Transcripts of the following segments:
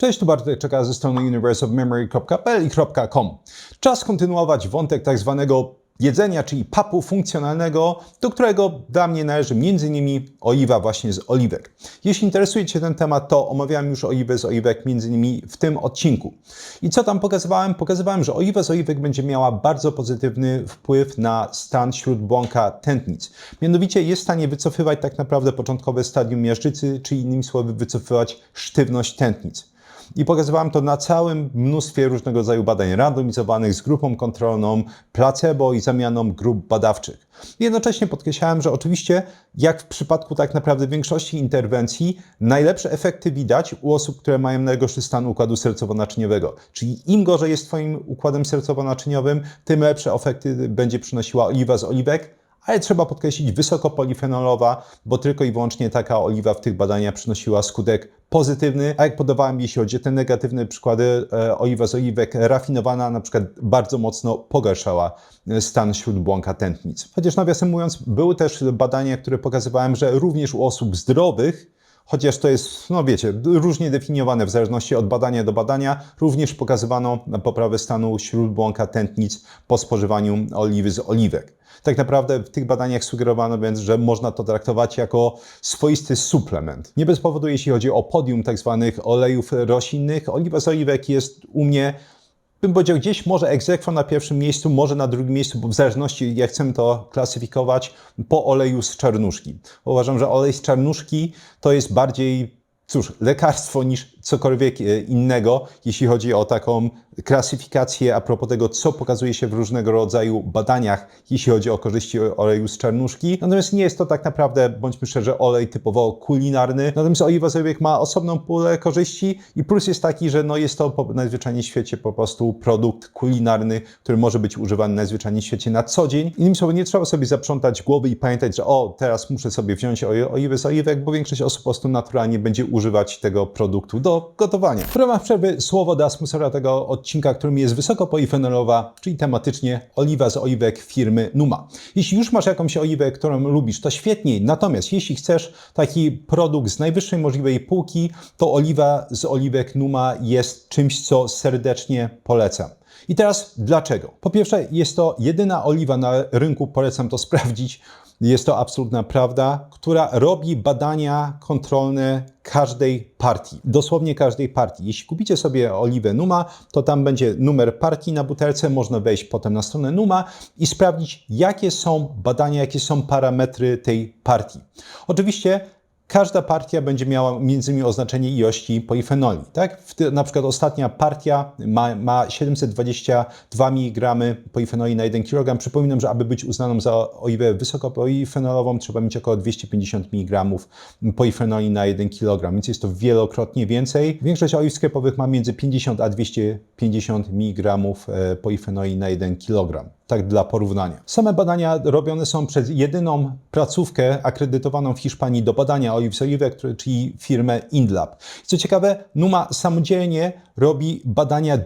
Cześć, tu Bartek Czeka ze strony universeofmemory.pl i .com. Czas kontynuować wątek tak zwanego jedzenia, czyli PAP-u funkcjonalnego, do którego dla mnie należy m.in. oliwa właśnie z oliwek. Jeśli interesuje Cię ten temat, to omawiałem już oliwę z oliwek m.in. w tym odcinku. I co tam pokazywałem? Pokazywałem, że oliwa z oliwek będzie miała bardzo pozytywny wpływ na stan śródbłąka tętnic. Mianowicie jest w stanie wycofywać tak naprawdę początkowe stadium miażdżycy, czyli innymi słowy wycofywać sztywność tętnic. I pokazywałem to na całym mnóstwie różnego rodzaju badań randomizowanych z grupą kontrolną, placebo i zamianą grup badawczych. Jednocześnie podkreślałem, że oczywiście, jak w przypadku tak naprawdę większości interwencji, najlepsze efekty widać u osób, które mają najgorszy stan układu sercowo-naczyniowego. Czyli im gorzej jest Twoim układem sercowo-naczyniowym, tym lepsze efekty będzie przynosiła oliwa z oliwek. Ale trzeba podkreślić wysokopolifenolowa, bo tylko i wyłącznie taka oliwa w tych badaniach przynosiła skutek pozytywny. A jak podawałem, jeśli chodzi o te negatywne przykłady, oliwa z oliwek rafinowana na przykład bardzo mocno pogarszała stan śródbłąka tętnic. Chociaż nawiasem mówiąc, były też badania, które pokazywałem, że również u osób zdrowych, chociaż to jest, no wiecie, różnie definiowane w zależności od badania do badania, również pokazywano poprawę stanu śródbłąka tętnic po spożywaniu oliwy z oliwek. Tak naprawdę w tych badaniach sugerowano więc, że można to traktować jako swoisty suplement. Nie bez powodu, jeśli chodzi o podium tak zwanych olejów roślinnych, oliwa z oliwek jest u mnie, bym powiedział, gdzieś może ex aequo na pierwszym miejscu, może na drugim miejscu, bo w zależności jak chcemy to klasyfikować, po oleju z czarnuszki. Uważam, że olej z czarnuszki to jest bardziej, cóż, lekarstwo niż cokolwiek innego, jeśli chodzi o taką klasyfikację a propos tego, co pokazuje się w różnego rodzaju badaniach, jeśli chodzi o korzyści oleju z czarnuszki. Natomiast nie jest to tak naprawdę, bądźmy szczerzy, olej typowo kulinarny. Natomiast oliwa z oliwek ma osobną pulę korzyści i plus jest taki, że no jest to najzwyczajniej w świecie po prostu produkt kulinarny, który może być używany najzwyczajniej w świecie na co dzień. Innymi słowy, nie trzeba sobie zaprzątać głowy i pamiętać, że teraz muszę sobie wziąć oliwę z oliwek, bo większość osób po prostu naturalnie będzie używać tego produktu do gotowania. W ramach przerwy słowo do sponsora tego odcinka, którym jest wysokopolifenolowa, czyli tematycznie oliwa z oliwek firmy Numa. Jeśli już masz jakąś oliwę, którą lubisz, to świetnie. Natomiast jeśli chcesz taki produkt z najwyższej możliwej półki, to oliwa z oliwek Numa jest czymś, co serdecznie polecam. I teraz dlaczego? Po pierwsze, jest to jedyna oliwa na rynku, polecam to sprawdzić, jest to absolutna prawda, która robi badania kontrolne każdej partii. Dosłownie każdej partii. Jeśli kupicie sobie oliwę Numa, to tam będzie numer partii na butelce. Można wejść potem na stronę Numa i sprawdzić, jakie są badania, jakie są parametry tej partii. Oczywiście każda partia będzie miała między innymi oznaczenie ilości polifenoli. Tak? Na przykład ostatnia partia ma 722 mg polifenoli na 1 kg. Przypominam, że aby być uznaną za oliwę wysokopolifenolową, trzeba mieć około 250 mg polifenoli na 1 kg, więc jest to wielokrotnie więcej. Większość oliw sklepowych ma między 50 a 250 mg polifenoli na 1 kg. Tak dla porównania. Same badania robione są przez jedyną placówkę akredytowaną w Hiszpanii do badania oliw z oliwek, czyli firmę INDLAB. Co ciekawe, Numa samodzielnie robi badania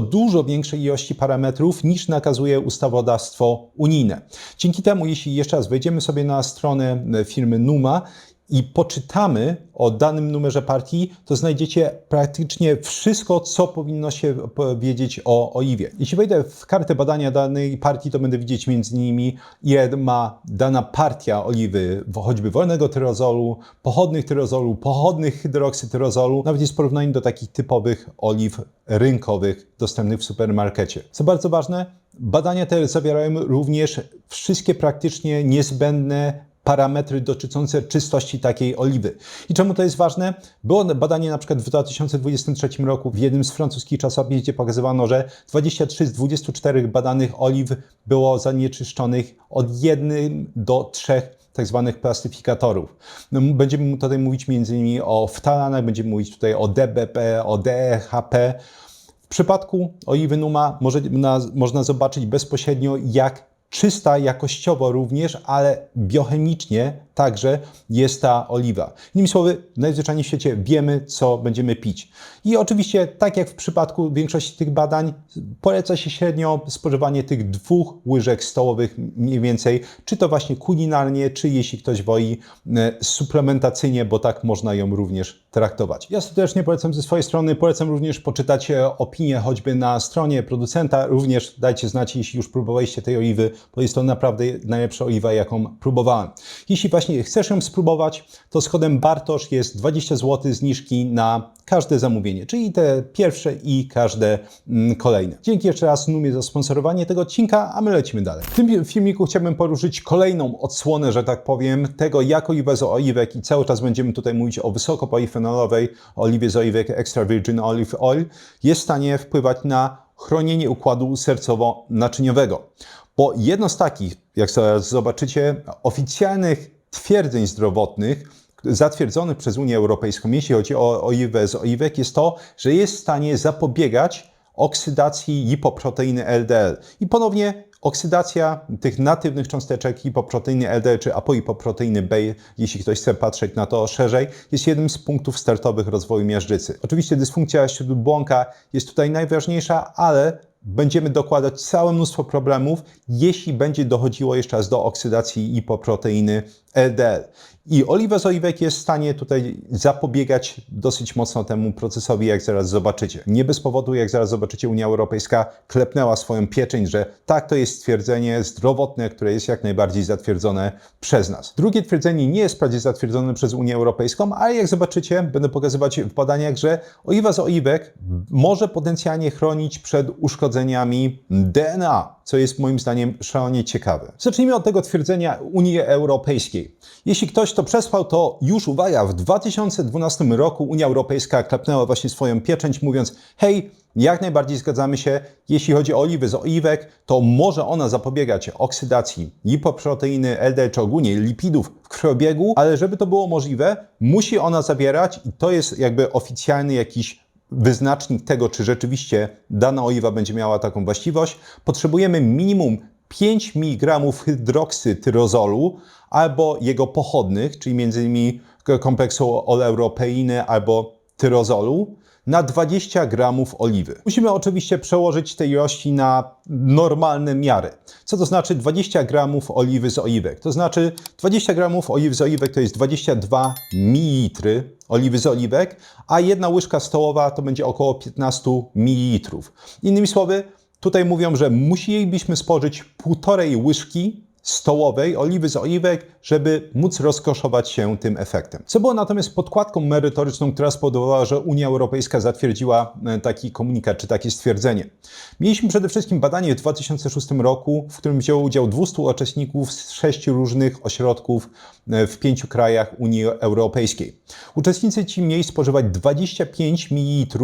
dużo większej ilości parametrów niż nakazuje ustawodawstwo unijne. Dzięki temu, jeśli jeszcze raz wejdziemy sobie na stronę firmy Numa i poczytamy o danym numerze partii, to znajdziecie praktycznie wszystko, co powinno się wiedzieć o oliwie. Jeśli wejdę w kartę badania danej partii, to będę widzieć między innymi, ile ma dana partia oliwy, choćby wolnego tyrozolu, pochodnych hydroksytyrozolu, nawet jest porównanie do takich typowych oliw rynkowych dostępnych w supermarkecie. Co bardzo ważne, badania te zawierają również wszystkie praktycznie niezbędne parametry dotyczące czystości takiej oliwy. I czemu to jest ważne? Było badanie na przykład w 2023 roku w jednym z francuskich czasopism, gdzie pokazywano, że 23 z 24 badanych oliw było zanieczyszczonych od 1 do 3 tak zwanych plastyfikatorów. No, będziemy tutaj mówić m.in. o ftalanach, będziemy mówić tutaj o DBP, o DEHP. W przypadku oliwy Numa można zobaczyć bezpośrednio, jak czysta jakościowo również, ale biochemicznie także jest ta oliwa. Innymi słowy, najzwyczajniej w świecie wiemy, co będziemy pić. I oczywiście, tak jak w przypadku większości tych badań, poleca się średnio spożywanie tych 2 łyżek stołowych mniej więcej, czy to właśnie kulinarnie, czy jeśli ktoś woli suplementacyjnie, bo tak można ją również traktować. Ja serdecznie polecam ze swojej strony, polecam również poczytać opinie choćby na stronie producenta. Również dajcie znać, jeśli już próbowaliście tej oliwy, bo jest to naprawdę najlepsza oliwa, jaką próbowałem. Jeśli właśnie chcesz ją spróbować, to z kodem Bartosz jest 20 zł zniżki na każde zamówienie, czyli te pierwsze i każde kolejne. Dzięki jeszcze raz Numie za sponsorowanie tego odcinka, a my lecimy dalej. W tym filmiku chciałbym poruszyć kolejną odsłonę, że tak powiem, tego jak oliwa z oliwek i cały czas będziemy tutaj mówić o wysokopolifenolowej oliwie z oliwek Extra Virgin Olive Oil jest w stanie wpływać na chronienie układu sercowo-naczyniowego. Bo jedno z takich, jak sobie zobaczycie, oficjalnych twierdzeń zdrowotnych zatwierdzonych przez Unię Europejską, jeśli chodzi o oliwę z oliwek, jest to, że jest w stanie zapobiegać oksydacji lipoproteiny LDL. I ponownie oksydacja tych natywnych cząsteczek lipoproteiny LDL czy apolipoproteiny B, jeśli ktoś chce patrzeć na to szerzej, jest jednym z punktów startowych rozwoju miażdżycy. Oczywiście dysfunkcja śródbłąka jest tutaj najważniejsza, ale będziemy dokładać całe mnóstwo problemów, jeśli będzie dochodziło jeszcze raz do oksydacji lipoproteiny LDL. I oliwa z oliwek jest w stanie tutaj zapobiegać dosyć mocno temu procesowi, jak zaraz zobaczycie. Nie bez powodu, jak zaraz zobaczycie, Unia Europejska klepnęła swoją pieczęć, że tak, to jest stwierdzenie zdrowotne, które jest jak najbardziej zatwierdzone przez nas. Drugie twierdzenie nie jest wprawdzie zatwierdzone przez Unię Europejską, ale jak zobaczycie, będę pokazywać w badaniach, że oliwa z oliwek może potencjalnie chronić przed uszkodzeniami DNA, co jest moim zdaniem szalenie ciekawe. Zacznijmy od tego twierdzenia Unii Europejskiej. Jeśli ktoś to przesłał, to już uwaga, w 2012 roku Unia Europejska klepnęła właśnie swoją pieczęć, mówiąc: hej, jak najbardziej zgadzamy się, jeśli chodzi o oliwy z oliwek, to może ona zapobiegać oksydacji lipoproteiny LDL czy ogólnie lipidów w krwiobiegu, ale żeby to było możliwe, musi ona zawierać, i to jest jakby oficjalny jakiś wyznacznik tego, czy rzeczywiście dana oliwa będzie miała taką właściwość, potrzebujemy minimum 5 mg hydroksytyrozolu albo jego pochodnych, czyli m.in. kompleksu oleuropeiny albo tyrozolu, na 20 gramów oliwy. Musimy oczywiście przełożyć te ilości na normalne miary. Co to znaczy 20 gramów oliwy z oliwek? To znaczy 20 gramów oliwy z oliwek to jest 22 ml oliwy z oliwek, a jedna łyżka stołowa to będzie około 15 ml. Innymi słowy, tutaj mówią, że musielibyśmy spożyć 1,5 łyżki stołowej oliwy z oliwek, żeby móc rozkoszować się tym efektem. Co było natomiast podkładką merytoryczną, która spowodowała, że Unia Europejska zatwierdziła taki komunikat czy takie stwierdzenie. Mieliśmy przede wszystkim badanie w 2006 roku, w którym wzięło udział 200 uczestników z 6 różnych ośrodków w 5 krajach Unii Europejskiej. Uczestnicy ci mieli spożywać 25 ml,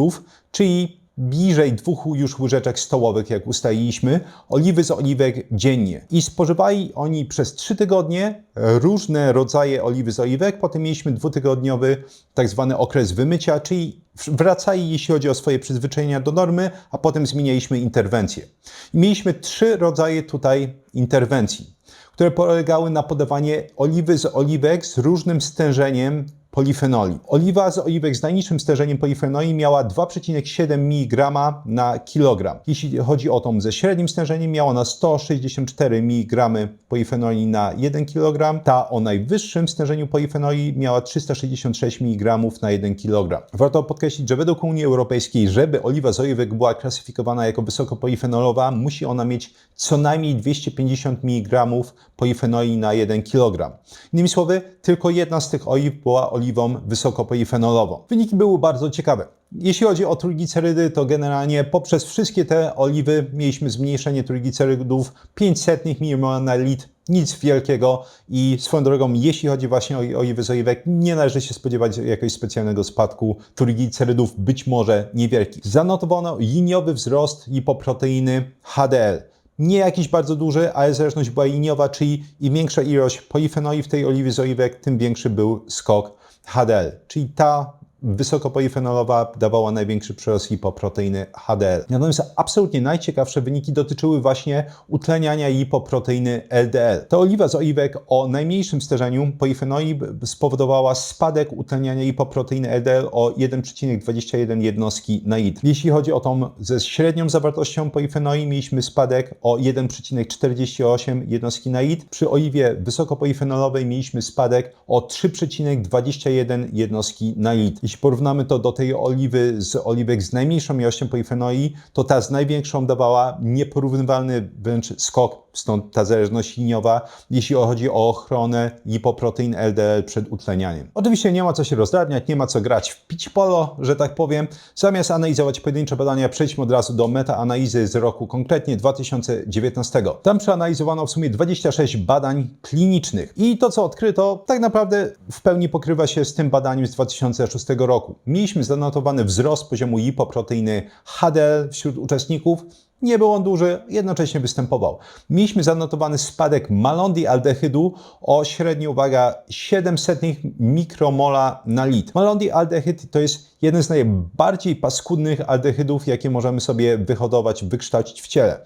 czyli bliżej 2 już łyżeczek stołowych, jak ustaliliśmy, oliwy z oliwek dziennie. I spożywali oni przez 3 tygodnie różne rodzaje oliwy z oliwek. Potem mieliśmy 2-tygodniowy tak zwany okres wymycia, czyli wracali, jeśli chodzi o swoje przyzwyczajenia, do normy, a potem zmienialiśmy interwencję. I mieliśmy 3 rodzaje tutaj interwencji, które polegały na podawanie oliwy z oliwek z różnym stężeniem polifenoli. Oliwa z oliwek z najniższym stężeniem polifenoli miała 2,7 mg na kilogram. Jeśli chodzi o tą ze średnim stężeniem, miała ona 164 mg polifenoli na 1 kg. Ta o najwyższym stężeniu polifenoli miała 366 mg na 1 kg. Warto podkreślić, że według Unii Europejskiej, żeby oliwa z oliwek była klasyfikowana jako wysokopolifenolowa, musi ona mieć co najmniej 250 mg polifenoli na 1 kg. Innymi słowy, tylko jedna z tych oliw była oliwą wysokopolifenolową. Wyniki były bardzo ciekawe. Jeśli chodzi o trójglicerydy, to generalnie poprzez wszystkie te oliwy mieliśmy zmniejszenie trójglicerydów 0,05 mmol na litr, nic wielkiego i swoją drogą, jeśli chodzi właśnie o oliwy z oliwek, nie należy się spodziewać jakiegoś specjalnego spadku trójglicerydów, być może niewielki. Zanotowano liniowy wzrost lipoproteiny HDL. Nie jakiś bardzo duży, ale zależność była liniowa, czyli im większa ilość polifenoli w tej oliwie z oliwek, tym większy był skok HDL. Czyli ta wysokopolifenolowa dawała największy przyrost lipoproteiny HDL. Natomiast absolutnie najciekawsze wyniki dotyczyły właśnie utleniania lipoproteiny LDL. Ta oliwa z oliwek o najmniejszym stężeniu polifenoli spowodowała spadek utleniania lipoproteiny LDL o 1,21 jednostki na litr. Jeśli chodzi o tą ze średnią zawartością polifenoli, mieliśmy spadek o 1,48 jednostki na litr. Przy oliwie wysokopolifenolowej mieliśmy spadek o 3,21 jednostki na litr. Jeśli porównamy to do tej oliwy z oliwek z najmniejszą ilością polifenoli, to ta z największą dawała nieporównywalny wręcz skok, stąd ta zależność liniowa, jeśli chodzi o ochronę lipoprotein LDL przed utlenianiem. Oczywiście nie ma co się rozdrabniać, nie ma co grać w pić polo, że tak powiem. Zamiast analizować pojedyncze badania, przejdźmy od razu do metaanalizy z roku konkretnie 2019. Tam przeanalizowano w sumie 26 badań klinicznych i to, co odkryto, tak naprawdę w pełni pokrywa się z tym badaniem z 2006 roku. Mieliśmy zanotowany wzrost poziomu lipoproteiny HDL wśród uczestników. Nie był on duży, jednocześnie występował. Mieliśmy zanotowany spadek malondialdehydu o średnio, uwaga, 700 mikromola na litr. Malondialdehyd to jest jeden z najbardziej paskudnych aldehydów, jakie możemy sobie wyhodować, wykształcić w ciele.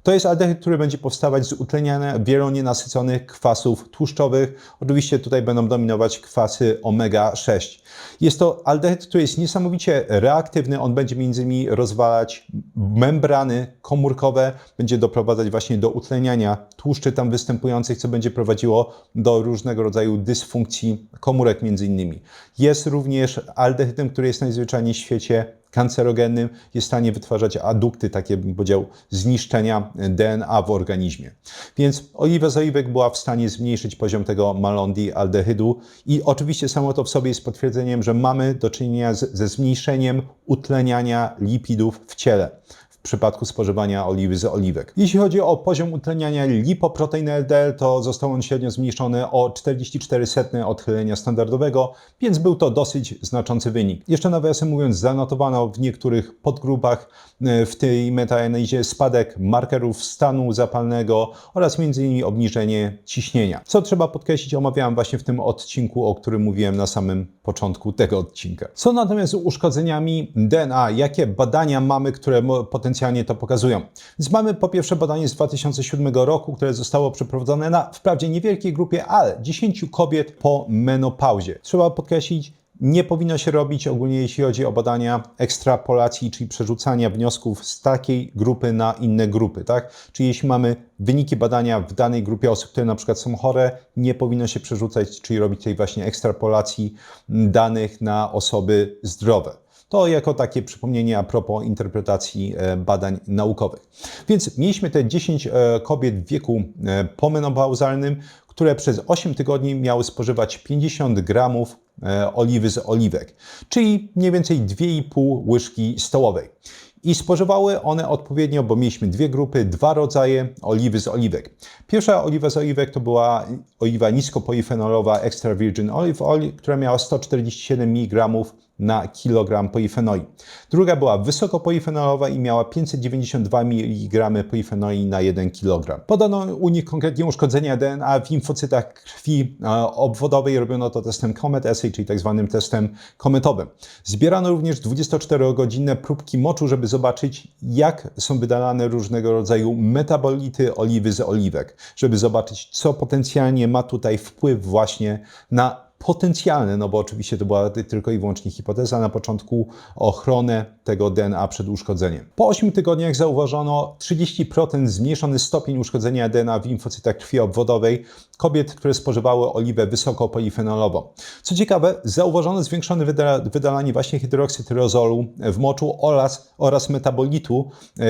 To jest aldehyd, który będzie powstawać z utleniania wielonienasyconych kwasów tłuszczowych. Oczywiście tutaj będą dominować kwasy omega-6. Jest to aldehyd, który jest niesamowicie reaktywny. On będzie m.in. rozwalać membrany komórkowe, będzie doprowadzać właśnie do utleniania tłuszczy tam występujących, co będzie prowadziło do różnego rodzaju dysfunkcji komórek m.in. Jest również aldehydem, który jest najzwyczajniej w świecie kancerogennym, jest w stanie wytwarzać adukty, takie bym powiedział, zniszczenia DNA w organizmie. Więc oliwa z oliwek była w stanie zmniejszyć poziom tego malondialdehydu i oczywiście samo to w sobie jest potwierdzeniem, że mamy do czynienia ze zmniejszeniem utleniania lipidów w ciele w przypadku spożywania oliwy z oliwek. Jeśli chodzi o poziom utleniania lipoproteiny LDL, to został on średnio zmniejszony o 0,44 odchylenia standardowego, więc był to dosyć znaczący wynik. Jeszcze nawiasem mówiąc, zanotowano w niektórych podgrupach w tej metaanalizie spadek markerów stanu zapalnego oraz m.in. obniżenie ciśnienia. Co trzeba podkreślić, omawiałem właśnie w tym odcinku, o którym mówiłem na samym początku tego odcinka. Co natomiast z uszkodzeniami DNA? Jakie badania mamy, które potencjalnie to pokazują? Więc mamy po pierwsze badanie z 2007 roku, które zostało przeprowadzone na wprawdzie niewielkiej grupie, ale 10 kobiet po menopauzie. Trzeba podkreślić, nie powinno się robić ogólnie, jeśli chodzi o badania ekstrapolacji, czyli przerzucania wniosków z takiej grupy na inne grupy, tak? Czyli jeśli mamy wyniki badania w danej grupie osób, które na przykład są chore, nie powinno się przerzucać, czyli robić tej właśnie ekstrapolacji danych na osoby zdrowe. To jako takie przypomnienie a propos interpretacji badań naukowych. Więc mieliśmy te 10 kobiet w wieku pomenopauzalnym, które przez 8 tygodni miały spożywać 50 gramów oliwy z oliwek, czyli mniej więcej 2,5 łyżki stołowej. I spożywały one odpowiednio, bo mieliśmy dwie grupy, dwa rodzaje oliwy z oliwek. Pierwsza oliwa z oliwek to była oliwa niskopolifenolowa Extra Virgin Olive Oil, która miała 147 mg na kilogram polifenoli. Druga była wysokopolifenolowa i miała 592 mg polifenoli na 1 kg. Podano u nich konkretnie uszkodzenia DNA w limfocytach krwi obwodowej. Robiono to testem Comet Assay, czyli tak zwanym testem kometowym. Zbierano również 24-godzinne próbki moczu, żeby zobaczyć, jak są wydalane różnego rodzaju metabolity oliwy z oliwek, żeby zobaczyć, co potencjalnie ma tutaj wpływ właśnie na potencjalne, no bo oczywiście to była tylko i wyłącznie hipoteza na początku, ochronę tego DNA przed uszkodzeniem. Po 8 tygodniach zauważono 30% zmniejszony stopień uszkodzenia DNA w limfocytach krwi obwodowej kobiet, które spożywały oliwę wysokopolifenolową. Co ciekawe, zauważono zwiększone wydalanie właśnie hydroksytyrozolu w moczu oraz metabolitu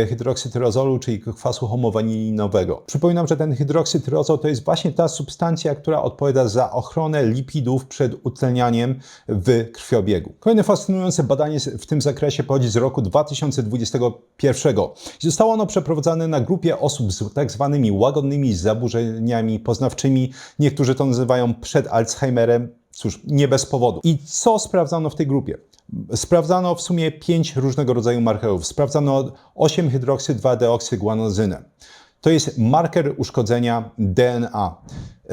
hydroksytyrozolu, czyli kwasu homowanilinowego. Przypominam, że ten hydroksytyrozol to jest właśnie ta substancja, która odpowiada za ochronę lipidów przed utlenianiem w krwiobiegu. Kolejne fascynujące badanie w tym zakresie pochodzi z roku 2021. Zostało ono przeprowadzane na grupie osób z tak zwanymi łagodnymi zaburzeniami poznawczymi. Niektórzy to nazywają przed Alzheimerem. Cóż, nie bez powodu. I co sprawdzano w tej grupie? Sprawdzano w sumie 5 różnego rodzaju markerów. Sprawdzano 8-hydroksy-2-deoksyguanozynę. To jest marker uszkodzenia DNA.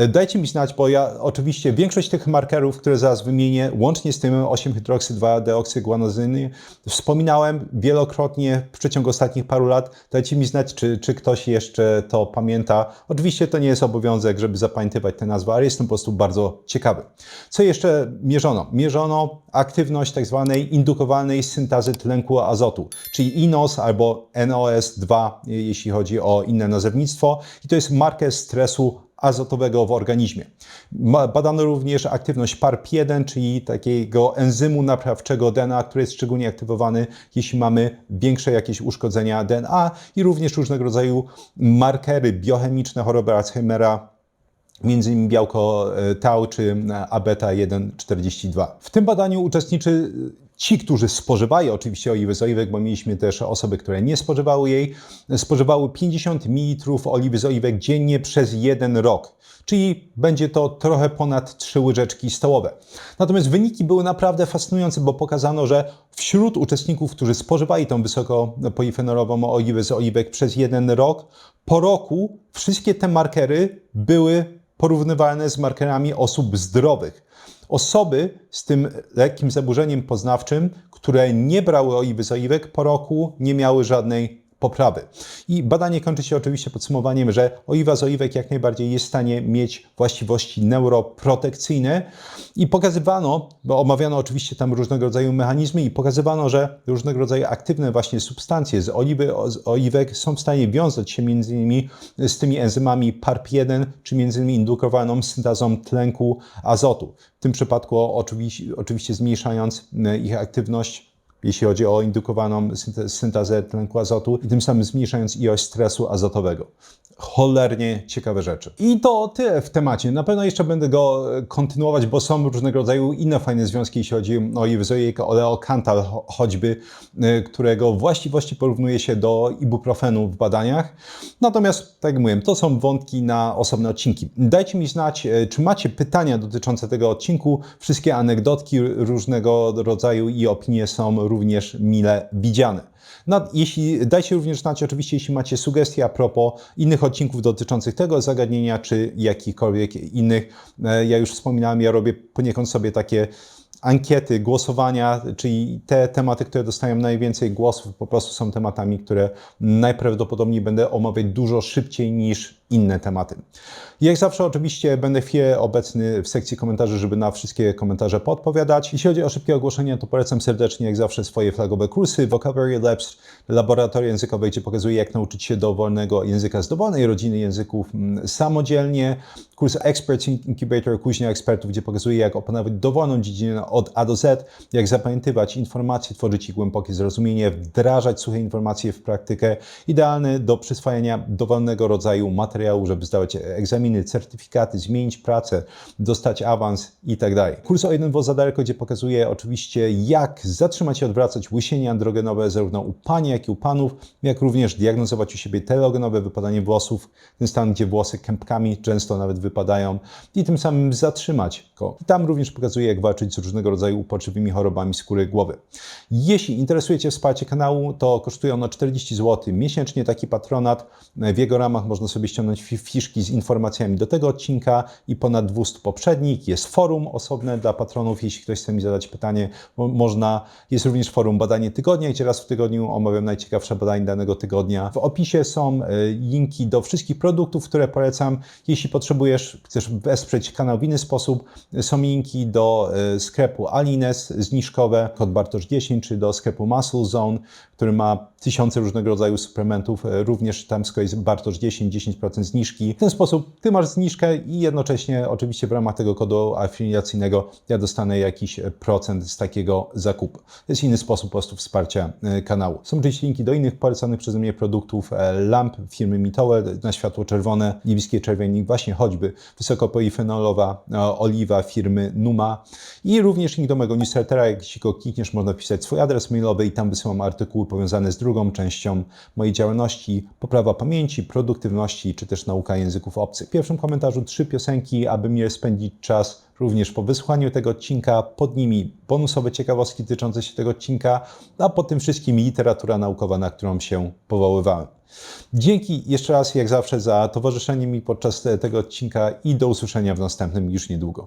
Dajcie mi znać, bo ja oczywiście większość tych markerów, które zaraz wymienię, łącznie z tym 8-hydroksy-2-deoksyguanozyny, wspominałem wielokrotnie w przeciągu ostatnich paru lat. Dajcie mi znać, czy ktoś jeszcze to pamięta. Oczywiście to nie jest obowiązek, żeby zapamiętywać te nazwy, ale jestem po prostu bardzo ciekawy. Co jeszcze mierzono? Mierzono aktywność tak zwanej indukowanej syntazy tlenku azotu, czyli INOS albo NOS2, jeśli chodzi o inne nazewnictwo. I to jest marker stresu azotowego w organizmie. Badano również aktywność PARP1, czyli takiego enzymu naprawczego DNA, który jest szczególnie aktywowany, jeśli mamy większe jakieś uszkodzenia DNA, i również różnego rodzaju markery biochemiczne choroby Alzheimera, między innymi białko tau czy A-beta-1,42. W tym badaniu uczestniczy ci, którzy spożywają oczywiście oliwę z oliwek, bo mieliśmy też osoby, które nie spożywały jej, spożywały 50 ml oliwy z oliwek dziennie przez 1 rok. Czyli będzie to trochę ponad 3 łyżeczki stołowe. Natomiast wyniki były naprawdę fascynujące, bo pokazano, że wśród uczestników, którzy spożywali tą wysokopolifenolową oliwę z oliwek przez 1 rok, po roku wszystkie te markery były porównywalne z markerami osób zdrowych. Osoby z tym lekkim zaburzeniem poznawczym, które nie brały oliwy z oliwek, po roku nie miały żadnej poprawy. I badanie kończy się oczywiście podsumowaniem, że oliwa z oliwek jak najbardziej jest w stanie mieć właściwości neuroprotekcyjne i pokazywano, bo omawiano oczywiście tam różnego rodzaju mechanizmy i pokazywano, że różnego rodzaju aktywne właśnie substancje z oliwy z oliwek są w stanie wiązać się między innymi z tymi enzymami PARP1, czy między innymi indukowaną syntazą tlenku azotu. W tym przypadku oczywiście zmniejszając ich aktywność, jeśli chodzi o indukowaną syntezę tlenku azotu, i tym samym zmniejszając ilość stresu azotowego. Cholernie ciekawe rzeczy. I to tyle w temacie. Na pewno jeszcze będę go kontynuować, bo są różnego rodzaju inne fajne związki, jeśli chodzi o oliwy z oliwek, oleokantal choćby, którego właściwości porównuje się do ibuprofenu w badaniach. Natomiast, tak jak mówiłem, to są wątki na osobne odcinki. Dajcie mi znać, czy macie pytania dotyczące tego odcinku. Wszystkie anegdotki różnego rodzaju i opinie są również mile widziane. Dajcie również znać oczywiście, jeśli macie sugestie a propos innych odcinków dotyczących tego zagadnienia, czy jakichkolwiek innych. Ja już wspominałem, ja robię poniekąd sobie takie ankiety, głosowania, czyli te tematy, które dostają najwięcej głosów, po prostu są tematami, które najprawdopodobniej będę omawiać dużo szybciej niż inne tematy. Jak zawsze oczywiście będę chwilę obecny w sekcji komentarzy, żeby na wszystkie komentarze podpowiadać. Jeśli chodzi o szybkie ogłoszenia, to polecam serdecznie jak zawsze swoje flagowe kursy Vocabulary Labs, laboratoria językowe, gdzie pokazuję, jak nauczyć się dowolnego języka z dowolnej rodziny języków samodzielnie. Kurs Experts Incubator, kuźnia ekspertów, gdzie pokazuję, jak opanować dowolną dziedzinę od A do Z, jak zapamiętywać informacje, tworzyć ich głębokie zrozumienie, wdrażać suche informacje w praktykę, idealny do przyswajania dowolnego rodzaju materiału, żeby zdawać egzaminy, certyfikaty, zmienić pracę, dostać awans i tak dalej. Kurs o 1 włos za daleko, gdzie pokazuję oczywiście, jak zatrzymać i odwracać łysienie androgenowe zarówno u pań, jak i u panów, jak również diagnozować u siebie telogenowe wypadanie włosów, ten stan, gdzie włosy kępkami często nawet wypadają, i tym samym zatrzymać go. I tam również pokazuję, jak walczyć z różnego rodzaju uporczywymi chorobami skóry głowy. Jeśli interesujecie wsparcie kanału, to kosztuje ono 40 zł miesięcznie, taki patronat. W jego ramach można sobie ściągnąć fiszki z informacjami do tego odcinka i ponad 200 poprzednich. Jest forum osobne dla patronów, jeśli ktoś chce mi zadać pytanie, jest również forum badanie tygodnia, gdzie raz w tygodniu omawiam najciekawsze badania danego tygodnia. W opisie są linki do wszystkich produktów, które polecam. Jeśli chcesz wesprzeć kanał w inny sposób, są linki do sklepu Alines zniżkowe, kod Bartosz10, czy do sklepu Muscle Zone, który ma tysiące różnego rodzaju suplementów. Również tam jest Bartosz10, 10% zniżki. W ten sposób Ty masz zniżkę i jednocześnie oczywiście w ramach tego kodu afiliacyjnego ja dostanę jakiś procent z takiego zakupu. To jest inny sposób po prostu wsparcia kanału. Są oczywiście linki do innych polecanych przeze mnie produktów, lamp firmy Mitowel na światło czerwone, niebieskie czerwieni, właśnie choćby wysokopolifenolowa oliwa firmy Numa, i również link do mojego newslettera. Jeśli go klikniesz, można wpisać swój adres mailowy i tam wysyłam artykuły powiązane z drugą częścią mojej działalności: poprawa pamięci, produktywności, czy też nauka języków obcych. W pierwszym komentarzu 3 piosenki, aby miło spędzić czas również po wysłuchaniu tego odcinka. Pod nimi bonusowe ciekawostki dotyczące się tego odcinka, a po tym wszystkim literatura naukowa, na którą się powoływałem. Dzięki jeszcze raz, jak zawsze, za towarzyszenie mi podczas tego odcinka i do usłyszenia w następnym już niedługo.